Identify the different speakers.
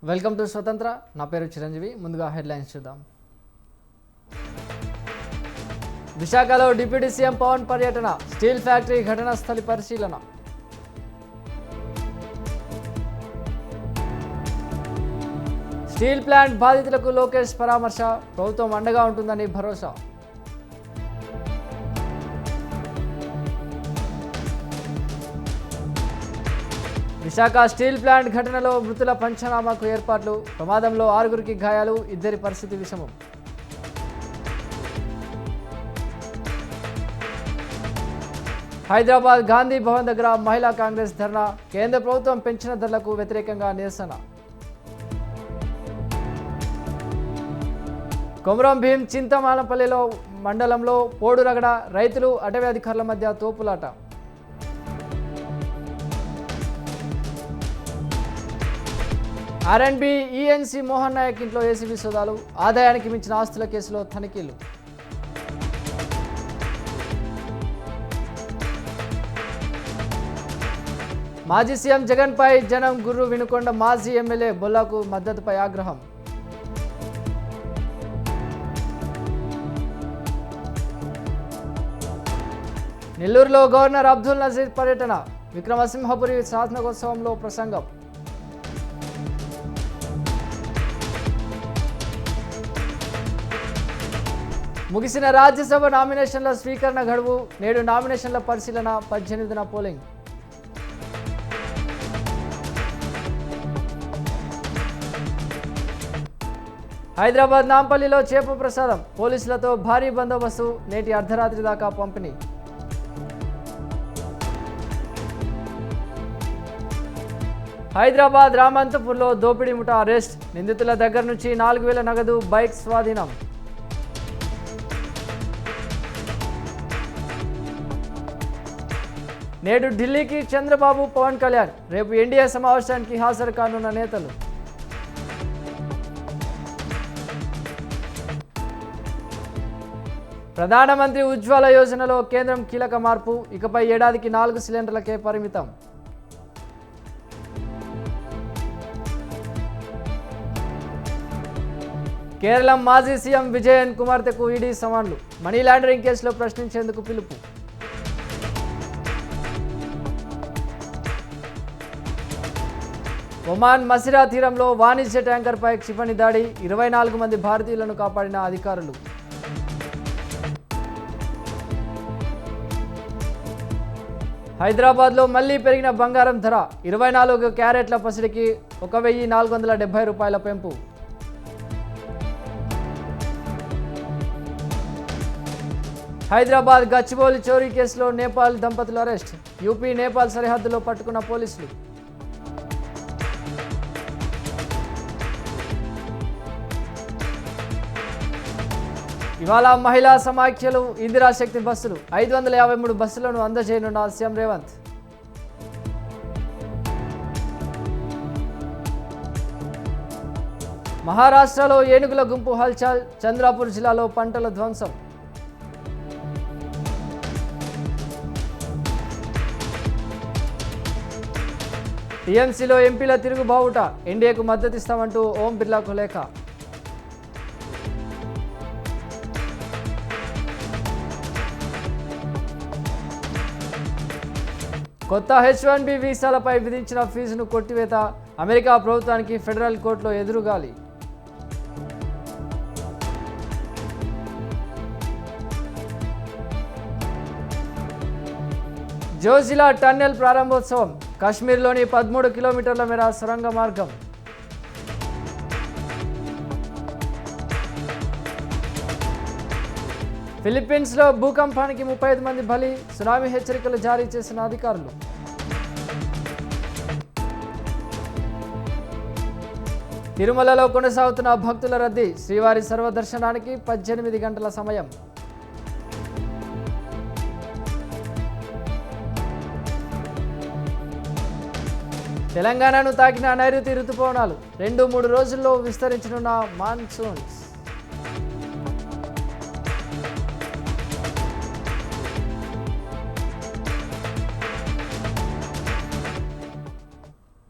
Speaker 1: Welcome to స్వతంత్ర. నా పేరు చిరంజీవి. ముందుగా హెడ్లైన్స్ చూద్దాం. విశాఖలో డిప్యూటీ సీఎం పవన్ పర్యటన, స్టీల్ ఫ్యాక్టరీ ఘటనా స్థలి పరిశీలన. స్టీల్ ప్లాంట్ బాధితులకు లోకేష్ పరామర్శ, ప్రభుత్వం అండగా ఉంటుందని భరోసా. విశాఖ స్టీల్ ప్లాంట్ ఘటనలో మృతుల పంచనామాకు ఏర్పాట్లు, ప్రమాదంలో 6గురికి గాయాలు, 2 పరిస్థితి విషమం. హైదరాబాద్ గాంధీ భవన్ దగ్గర మహిళా కాంగ్రెస్ ధర్నా, కేంద్ర ప్రభుత్వం పెంచిన ధరలకు వ్యతిరేకంగా నిరసన. కొమరం భీం చింతమాలపల్లిలో మండలంలో పోడురగడ రైతులు అటవీ అధికారుల మధ్య తోపులాట. R&B ENC మోహన్ నాయక్ ఇంట్లో ఏసీబీ సోదాలు, ఆదాయానికి మించిన ఆస్తుల కేసులో తనిఖీలు. మాజీ సీఎం జగన్పై జనం గుర్రు వినుకొండ మాజీ ఎమ్మెల్యే బొల్లాకు మద్దతుపై ఆగ్రహం. నెల్లూరులో గవర్నర్ అబ్దుల్ నజీర్ పర్యటన, విక్రమసింహపురి శాసనోత్సవంలో ప్రసంగం. ముగిసిన రాజ్యసభ నామినేషన్ల స్వీకరణ గడువు, నేడు నామినేషన్ల పరిశీలన, 18న పోలింగ్. హైదరాబాద్ నాంపల్లిలో చేప ప్రసాదం, పోలీసులతో భారీ బందోబస్తు, నేటి అర్ధరాత్రి దాకా పంపిణీ. హైదరాబాద్ రామంతపూర్లో దోపిడీ ముఠా అరెస్ట్, నిందితుల దగ్గర నుంచి 4,000 నగదు, బైక్ స్వాధీనం. నేడు ఢిల్లీకి చంద్రబాబు, పవన్ కళ్యాణ్, రేపు ఎన్డీఏ సమావేశానికి హాజరు కానున్న నేతలు. ప్రధానమంత్రి ఉజ్వల యోజనలో కేంద్రం కీలక మార్పు, ఇకపై ఏడాదికి 4 సిలిండర్లకే పరిమితం. కేరళ మాజీ సీఎం విజయన్ కుమార్తెకు ఈడీ సమన్లు, మనీ లాండరింగ్ కేసులో ప్రశ్నించేందుకు పిలుపు. ఒమాన్ మసిరా తీరంలో వాణిజ్య ట్యాంకర్పై క్షిపణి దాడి, 24 మంది భారతీయులను కాపాడిన అధికారులు. హైదరాబాద్లో మళ్లీ పెరిగిన బంగారం ధర, 24 క్యారెట్ల పసిడికి 1,470 రూపాయల పెంపు. హైదరాబాద్ గచ్చిబౌలి చోరీ కేసులో నేపాల్ దంపతులు అరెస్ట్, యూపీ నేపాల్ సరిహద్దులో పట్టుకున్న పోలీసులు. ఇవాళ మహిళా సమాఖ్యలు, ఇందిరా శక్తి బస్సులు, 553 బస్సులను అందజేయనున్న సీఎం రేవంత్. మహారాష్ట్రలో ఏనుగుల గుంపు హల్చల్, చంద్రాపూర్ జిల్లాలో పంటల ధ్వంసం. టీఎంసీలో ఎంపీల తిరుగుబావుట, ఎన్డీఏకు మద్దతిస్తామంటూ ఓం బిర్లాకు లేఖ. కొత్త H1B వీసాలపై విధించిన ఫీజును కొట్టివేత, అమెరికా ప్రభుత్వానికి ఫెడరల్ కోర్టులో ఎదురుగాలి. జోజిలా టన్నెల్ ప్రారంభోత్సవం, కాశ్మీర్లోని 13 కిలోమీటర్ల మేర సొరంగ మార్గం. ఫిలిప్పీన్స్లో భూకంపానికి 35 మంది బలి, సునామీ హెచ్చరికలు జారీ చేసిన అధికారులు. తిరుమలలో కొనసాగుతున్న భక్తుల రద్దీ, శ్రీవారి సర్వదర్శనానికి 18 గంటల సమయం. తెలంగాణను తాకిన నైరుతి రుతుపవనాలు, 2-3 రోజుల్లో విస్తరించనున్న మాన్సూన్స్.